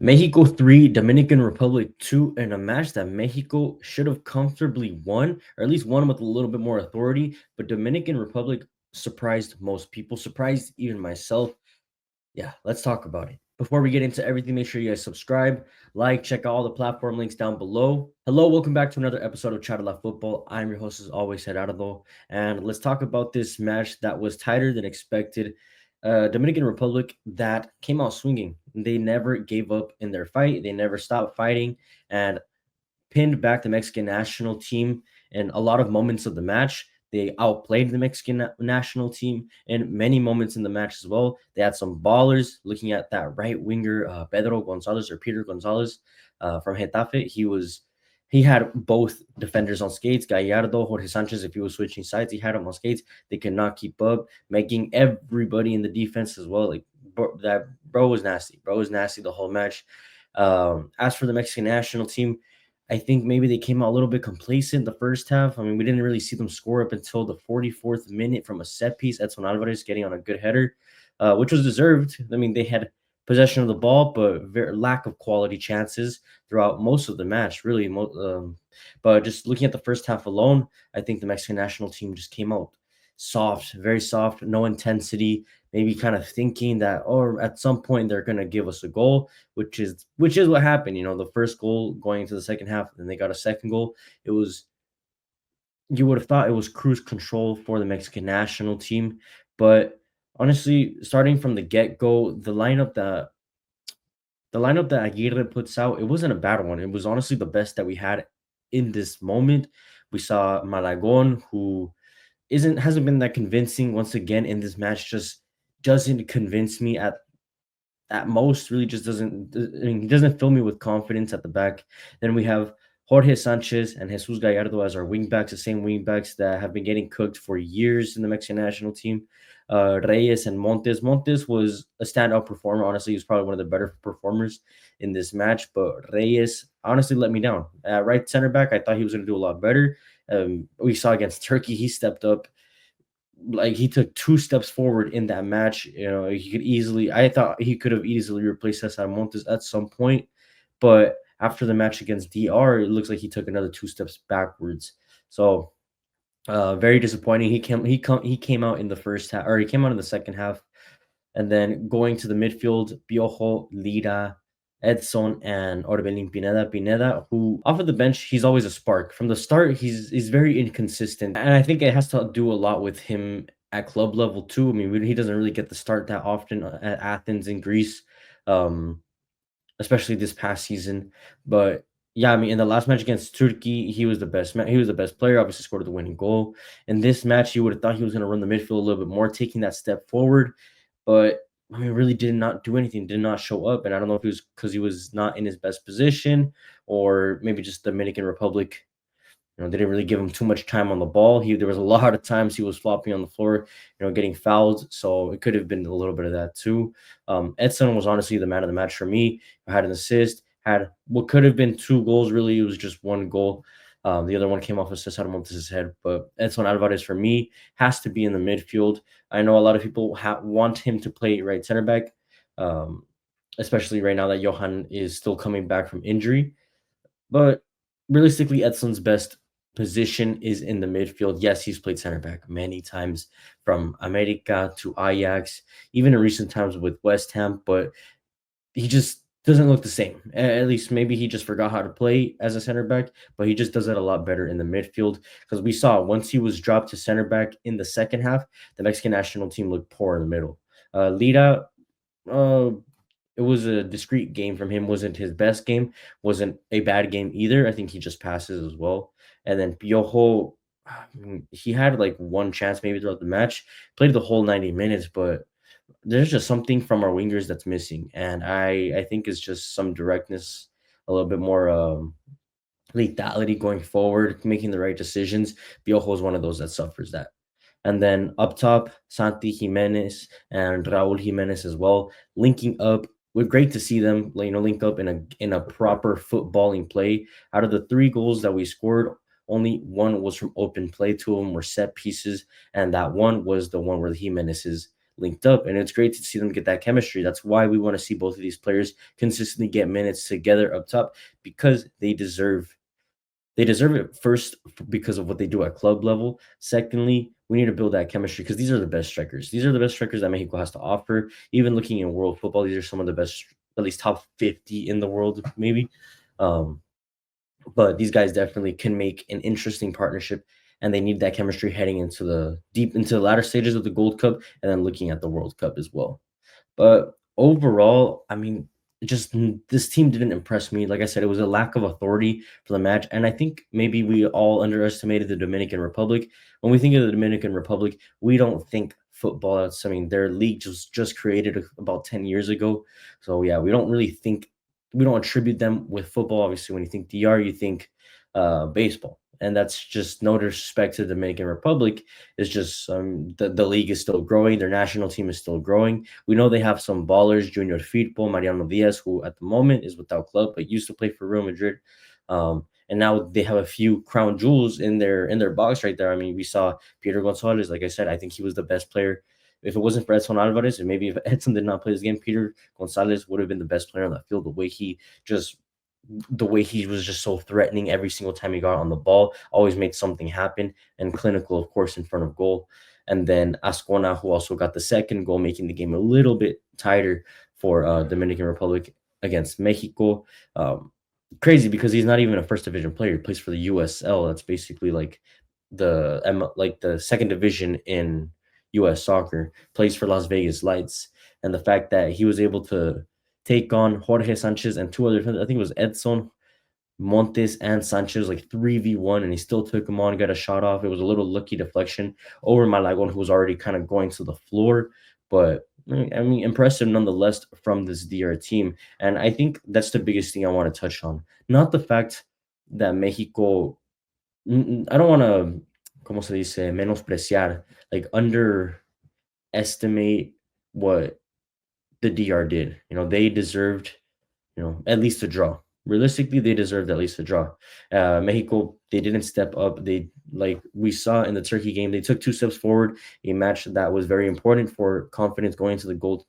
Mexico 3, Dominican Republic 2 in a match that Mexico should have comfortably won, or at least won with a little bit more authority. But Dominican Republic surprised most people, surprised even myself. Yeah, let's talk about it. Before we get into everything, make sure you guys subscribe, like, check out all the platform links down below. Hello, welcome back to another episode of Football. I'm your host, as always, Gerardo, and let's talk about this match that was tighter than expected. Dominican Republic that came out swinging. They never gave up in their fight. They never stopped fighting and pinned back the Mexican national team in a lot of moments of the match. They outplayed the Mexican national team in many moments in the match as well. They had some ballers. Looking at that right winger, Pedro Gonzalez or Peter Gonzalez from Getafe, he had both defenders on skates. Gallardo, Jorge Sanchez, if he was switching sides, he had them on skates. They could not keep up, making everybody in the defense as well. Like that bro was nasty. Bro was nasty the whole match. As for the Mexican national team, I think maybe they came out a little bit complacent the first half. I mean, we didn't really see them score up until the 44th minute from a set piece. Edson Alvarez getting on a good header, which was deserved. I mean, they had possession of the ball, but lack of quality chances throughout most of the match, really. But just looking at the first half alone, I think the Mexican national team just came out soft, very soft, no intensity, maybe kind of thinking that, or at some point they're going to give us a goal, which is what happened. The first goal going into the second half, and they got a second goal. It was You would have thought it was cruise control for the Mexican national team, but honestly, starting from the get go, the lineup that Aguirre puts out, it wasn't a bad one. It was honestly the best that we had in this moment. We saw Malagon, who hasn't been that convincing once again in this match. Just doesn't convince me at most. Really, just doesn't. I mean, he doesn't fill me with confidence at the back. Then we have Jorge Sanchez and Jesus Gallardo as our wingbacks, the same wingbacks that have been getting cooked for years in the Mexican national team. Reyes and Montes. Montes was a standout performer. Honestly, he was probably one of the better performers in this match. But Reyes honestly let me down. Right center back, I thought he was going to do a lot better. We saw against Turkey, he stepped up. Like, he took two steps forward in that match. I thought he could have easily replaced Cesar Montes at some point, but after the match against DR, it looks like he took another two steps backwards. So very disappointing. He came out in the first half, or he came out in the second half, and then going to the midfield, Piojo, Lira, Edson, and Orbelin Pineda. Pineda, who off of the bench, he's always a spark. From the start, he's very inconsistent, and I think it has to do a lot with him at club level too. I mean, he doesn't really get the start that often at Athens in Greece, um, especially this past season. But yeah, I mean, in the last match against Turkey, he was the best. He was the best player. Obviously, scored the winning goal. In this match, you would have thought he was going to run the midfield a little bit more, taking that step forward. But I mean, really did not do anything. Did not show up. And I don't know if it was because he was not in his best position, or maybe just Dominican Republic. They didn't really give him too much time on the ball. There was a lot of times he was flopping on the floor, getting fouled. So it could have been a little bit of that too. Edson was honestly the man of the match for me. Had an assist, had what could have been two goals. Really, it was just one goal. The other one came off of Cesar Montes' head. But Edson Alvarez, for me, has to be in the midfield. I know a lot of people want him to play right center back, um, especially right now that Johan is still coming back from injury. But realistically, Edson's best position is in the midfield. Yes, he's played center back many times, from America to Ajax, even in recent times with West Ham, but he just doesn't look the same. At least maybe he just forgot how to play as a center back, but he just does it a lot better in the midfield, because we saw once he was dropped to center back in the second half, the Mexican national team looked poor in the middle. Lira, uh, it was a discreet game from him. Wasn't his best game. Wasn't a bad game either. I think he just passes as well. And then Piojo, he had like one chance maybe throughout the match. Played the whole 90 minutes, but there's just something from our wingers that's missing, and I think it's just some directness, a little bit more lethality going forward, making the right decisions. Piojo is one of those that suffers that. And then up top, Santi Jimenez and Raul Jimenez as well, linking up. We're great to see them, link up in a proper footballing play. Out of the three goals that we scored, only one was from open play. Two of them were set pieces, and that one was the one where Jimenez's linked up, and it's great to see them get that chemistry. That's why we want to see both of these players consistently get minutes together up top because they deserve it first because of what they do at club level. Secondly, we need to build that chemistry because these are the best strikers. These are the best strikers that Mexico has to offer. Even looking in world football, these are some of the best, at least top 50 in the world, maybe. Um, but these guys definitely can make an interesting partnership, and they need that chemistry heading into the deep into the latter stages of the Gold Cup and then looking at the World Cup as well. But overall, I mean, this team didn't impress me. Like I said, it was a lack of authority for the match, and I think maybe we all underestimated the Dominican Republic. When we think of the Dominican Republic, we don't think football. I mean, their league just created about 10 years ago, so yeah, we don't attribute them with football. Obviously, when you think DR, you think baseball. And that's just no disrespect to the Dominican Republic. It's just the league is still growing. Their national team is still growing. We know they have some ballers, Junior Firpo, Mariano Diaz, who at the moment is without club, but used to play for Real Madrid. And now they have a few crown jewels in their box right there. I mean, we saw Peter Gonzalez. Like I said, I think he was the best player. If it wasn't for Edson Alvarez, and maybe if Edson did not play this game, Peter Gonzalez would have been the best player on the field. Just the way he was just so threatening every single time he got on the ball, always made something happen, and clinical, of course, in front of goal. And then Ascona, who also got the second goal, making the game a little bit tighter for Dominican Republic against Mexico. Crazy because he's not even a first division player. He plays for the USL. That's basically like like the second division in US soccer. Plays for Las Vegas Lights, and the fact that he was able to take on Jorge Sanchez and two other defenders. I think it was Edson, Montes, and Sanchez, like 3v1, and he still took him on, got a shot off. It was a little lucky deflection over Malagon, who was already kind of going to the floor. But I mean, impressive nonetheless from this DR team. And I think that's the biggest thing I want to touch on. Not the fact that Mexico, I don't want to, como se dice, menospreciar, like underestimate what the DR did. They deserved, at least a draw. Realistically, they deserved at least a draw. Mexico, they didn't step up. They like we saw in the Turkey game, they took two steps forward. A match that was very important for confidence going to the Gold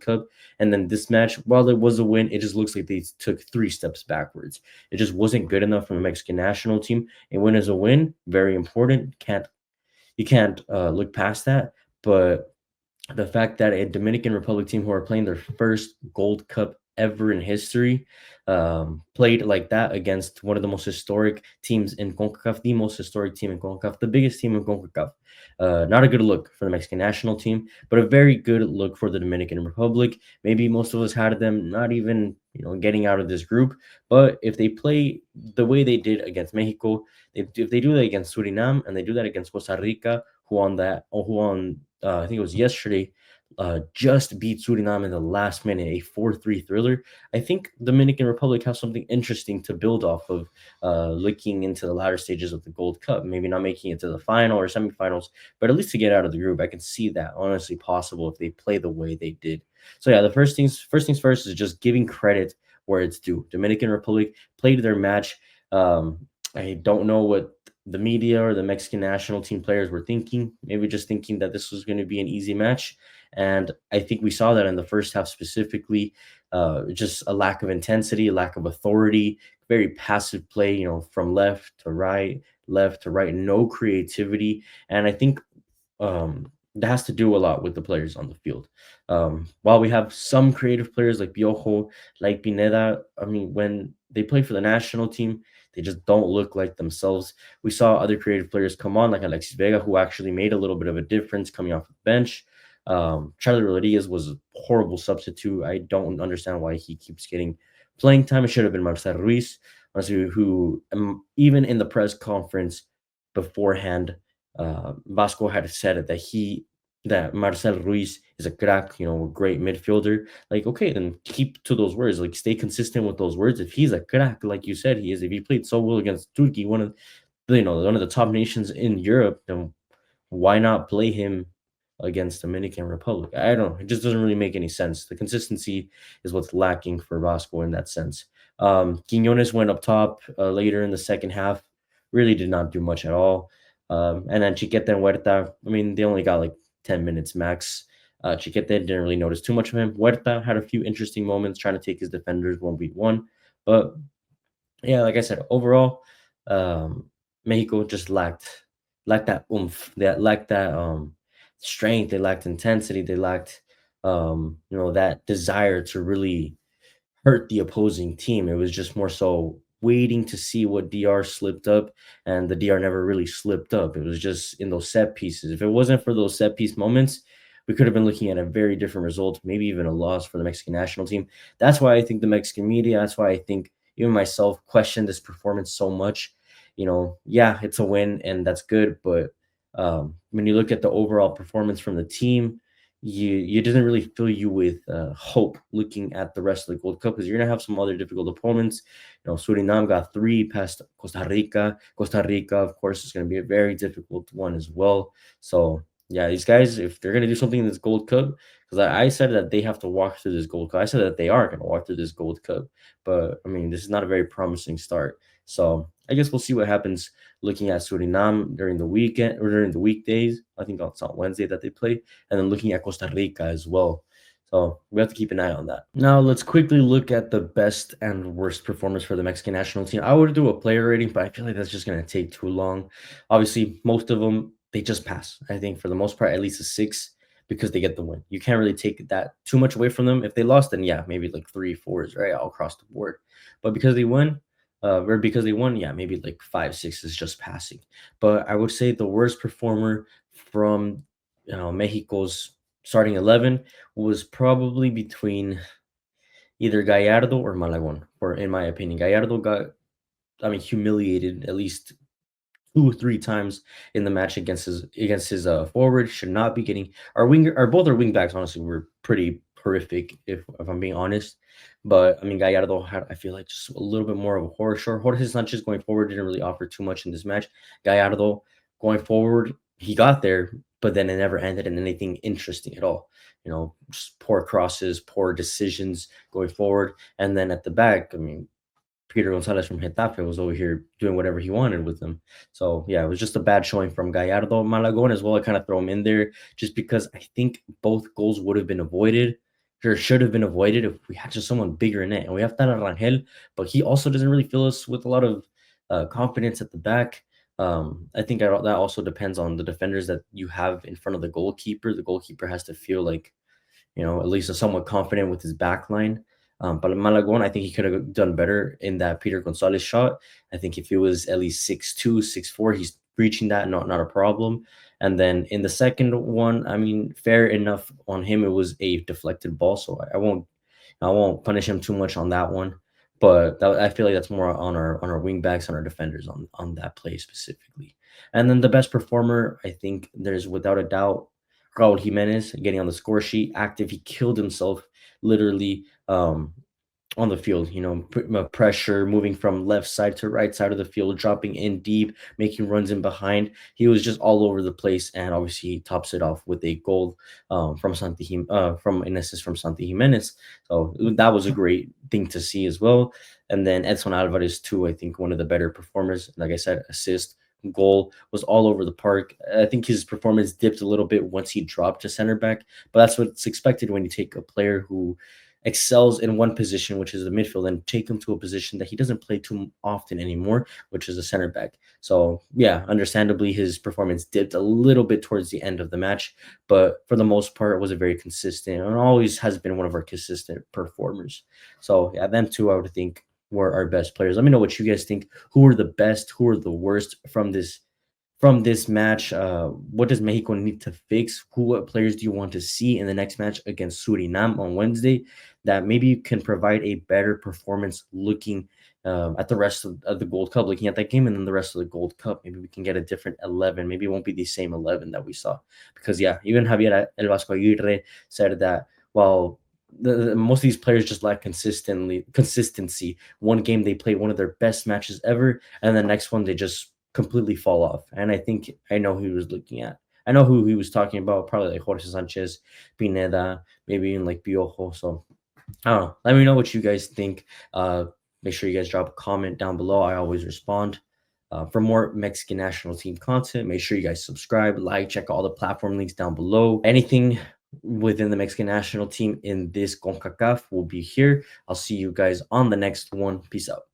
Cup. And then this match, while it was a win, it just looks like they took three steps backwards. It just wasn't good enough from the Mexican national team. A win is a win, very important. You can't look past that. But the fact that a Dominican Republic team who are playing their first Gold Cup ever in history played like that against one of the most historic teams in CONCACAF, the most historic team in CONCACAF, the biggest team in CONCACAF. Not a good look for the Mexican national team, but a very good look for the Dominican Republic. Maybe most of us had them not even getting out of this group, but if they play the way they did against Mexico, if they do that against Suriname and they do that against Costa Rica, who on I think it was yesterday, just beat Suriname in the last minute, a 4-3 thriller. I think Dominican Republic has something interesting to build off of looking into the latter stages of the Gold Cup. Maybe not making it to the final or semifinals, but at least to get out of the group. I can see that honestly possible if they play the way they did. So yeah, the first things first is just giving credit where it's due. Dominican Republic played their match. I don't know what the media or the Mexican national team players were thinking, maybe just thinking that this was going to be an easy match. And I think we saw that in the first half specifically, just a lack of intensity, a lack of authority, very passive play, from left to right, no creativity. And I think that has to do a lot with the players on the field. While we have some creative players like Piojo, like Pineda, I mean, when they play for the national team, they just don't look like themselves. We saw other creative players come on, like Alexis Vega, who actually made a little bit of a difference coming off the bench. Charlie Rodriguez was a horrible substitute. I don't understand why he keeps getting playing time. It should have been Marcel Ruiz, honestly, who even in the press conference beforehand, Vasco had said that Marcel Ruiz is a crack, a great midfielder. Like, okay, then keep to those words. Like, stay consistent with those words. If he's a crack, like you said he is, if he played so well against Turkey, one of the top nations in Europe, then why not play him against Dominican Republic? I don't know. It just doesn't really make any sense. The consistency is what's lacking for Vasco in that sense. Quinones went up top later in the second half, really did not do much at all. And then Chiqueta and Huerta, I mean, they only got like 10 minutes max. Chiquete didn't really notice too much of him. Huerta had a few interesting moments trying to take his defenders 1v1. But yeah, like I said, overall, Mexico just lacked that oomph. They lacked that strength. They lacked intensity. They lacked that desire to really hurt the opposing team. It was just more so waiting to see what DR slipped up, and the DR never really slipped up. It was just in those set pieces. If it wasn't for those set piece moments, we could have been looking at a very different result, maybe even a loss for the Mexican national team. That's why I think the Mexican media, that's why I think even myself question this performance so much. Yeah, it's a win and that's good, but when you look at the overall performance from the team, you didn't really fill you with hope looking at the rest of the Gold Cup because you're gonna have some other difficult opponents. Suriname got three past Costa Rica. Costa Rica, of course, is gonna be a very difficult one as well. So yeah, these guys, if they're gonna do something in this Gold Cup, because I said that they have to walk through this Gold Cup. I said that they are gonna walk through this Gold Cup, but I mean, this is not a very promising start. So I guess we'll see what happens looking at Suriname during the weekend or during the weekdays. I think it's on Wednesday that they play and then looking at Costa Rica as well. So we have to keep an eye on that. Now let's quickly look at the best and worst performers for the Mexican national team. I would do a player rating, but I feel like that's just going to take too long. Obviously, most of them they just pass. I think for the most part, at least a six because they get the win. You can't really take that too much away from them. If they lost, then yeah, maybe like three, fours, right, all across the board. But because they win, or because they won, yeah, maybe like five, six is just passing. But I would say the worst performer from Mexico's starting 11 was probably between either Gallardo or Malagon. Or in my opinion, Gallardo got, I mean, humiliated at least two or three times in the match against his forward. Should not be getting our both our wing backs. Honestly, were pretty horrific if I'm being honest. But I mean, Gallardo had I feel like just a little bit more of a horror show. Jorge Sanchez going forward didn't really offer too much in this match. Gallardo going forward, he got there, but then it never ended in anything interesting at all. Just poor crosses, poor decisions going forward, and then at the back, I mean, Peter Gonzalez from Getafe was over here doing whatever he wanted with them. So yeah, it was just a bad showing from Gallardo. Malagon as well. I kind of throw him in there just because I think both goals would have been avoided or should have been avoided if we had just someone bigger in it. And we have Tana Rangel, but he also doesn't really fill us with a lot of confidence at the back. I think that also depends on the defenders that you have in front of the goalkeeper. The goalkeeper has to feel like at least somewhat confident with his back line. But Malagon, I think he could have done better in that Peter Gonzalez shot. I think if he was at least 6'2", 6'4", he's reaching that, not a problem. And then in the second one, I mean, fair enough on him. It was a deflected ball, so I won't punish him too much on that one. But I feel like that's more on our wing backs, on our defenders on that play specifically. And then the best performer, I think there's without a doubt Raul Jimenez getting on the score sheet, active. He killed himself literally on the field, pressure, moving from left side to right side of the field, dropping in deep, making runs in behind. He was just all over the place, and obviously he tops it off with a goal from an assist from Santi Jimenez. So that was a great thing to see as well. And then Edson Alvarez too, I think one of the better performers. Like I said, assist, goal was all over the park. I think his performance dipped a little bit once he dropped to center back, but that's what's expected when you take a player who excels in one position, which is the midfield, and take him to a position that he doesn't play too often anymore, which is a center back. So yeah, understandably, his performance dipped a little bit towards the end of the match, but for the most part, it was a very consistent and always has been one of our consistent performers. So yeah, them two, I would think were our best players. Let me know what you guys think. Who are the best? Who are the worst from this match? What does Mexico need to fix? What players do you want to see in the next match against Suriname on Wednesday that maybe can provide a better performance looking at the rest of the Gold Cup, looking at that game and then the rest of the Gold Cup? Maybe we can get a different 11. Maybe it won't be the same 11 that we saw. Because, yeah, even Javier El Vasco Aguirre said that while most of these players just lack consistency. One game they play one of their best matches ever, and the next one they just completely fall off. And I think I know who he was looking at. I know who he was talking about. Probably like Jorge Sanchez, Pineda, maybe even like Piojo. So I don't know. Let me know what you guys think. Make sure you guys drop a comment down below. I always respond. For more Mexican national team content, make sure you guys subscribe, like, check all the platform links down below. Anything within the Mexican national team in this CONCACAF will be here. I'll see you guys on the next one. Peace out.